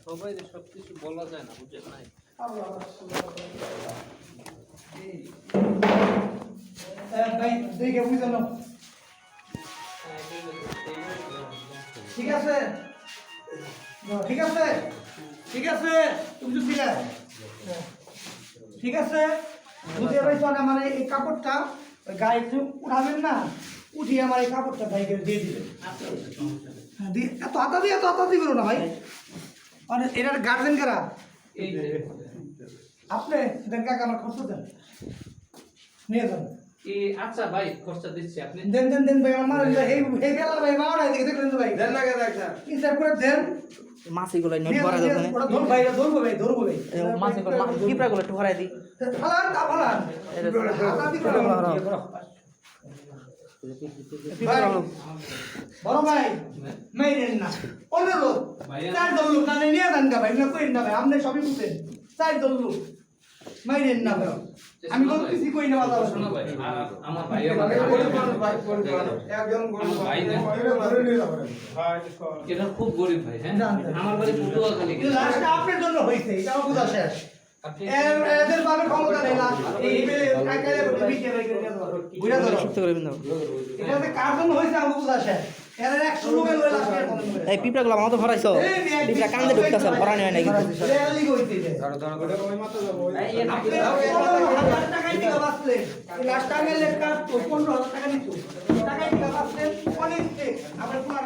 সবাই সবকিছু বলা যায় না, বুঝেন নাই? ভাই দেখে বুঝে নাও। ঠিক আছে, ঠিক আছে, ঠিক আছে, তুমি তো ঠিক আছে, ঠিক আছে। বুঝে পাইছো না? মানে এই কাপড়টা গায়ে উঠাবেন না, উঠিয়ে আমার এই কাপড়টা ভাইকে দিয়ে দিবেন। হ্যাঁ, এত হাতা দিয়ে এত হাতা দিবে না ভাই। মানে এটার গার্জেন কারা? আপনি দেন কাকা, আমার খরচ দেন, নিয়ে যান। আচ্ছা ভাই, খরচা দিচ্ছি, আপনি দেন দেন দেন ভাই, আমার এই এই বেলা ভাই মাওয়া দিকে দেখলেন তো ভাই, দেন না কেন একটা হিসাব করে দেন। মাছিগুলো নোট ভরা যাবে না। ওটা ধর ভাই, এটা ধরবো ভাই, ধরবো ভাই। মাছিগুলো পিঁপড়াগুলো একটু ভরাই দিই। ফালান তা ফালান, হাতা দিবে না। ভাই, বড় ভাই মাইরেন না, অনুরোধ চার দল লোক না নিয়ে যান গা ভাই, না কইন না ভাই, আপনি সবই বুঝেন। চার দল লোক মাইরেন না ভাই, আমি কোন কিছু কই না। বাবা শোনো ভাই, আমার ভাই একজন ভাই না, ধরে নিয়ে যাবেন। এটা খুব গরিব ভাই। হ্যাঁ, আমার বাড়ি পটুয়াখালী। কিন্তু লাস্টটা আপনার জন্য হইছে, এটাও বুঝা শেষ। আপনি এদের পাবে ক্ষমতা নেই লাস্ট এই বেলে কাকালে বিকে ভাই করে দাও, বুঝা দাও। সুপ্ত করে বিন্দু। এটাতে কার জন্য হইছে আমি বুঝা শেষ। এর 100 লোকের লয় লাস্ট এর কথা বলে। এই পিঁপড়াগুলো আমার তো ভরাইছো। পিঁপড়া কান্দে ঢুকতেছে, ভরানি হয় না কিন্তু। রেয়ালি কইতে যে ওই মাথা যাবো আপনি 15,000 টাকা দিকে বাঁচলে এই লাস্ট টাইমে লেখা তো 15,000 টাকা নিত, টাকা দিকে বাঁচলে অনেক। আমরা পুরো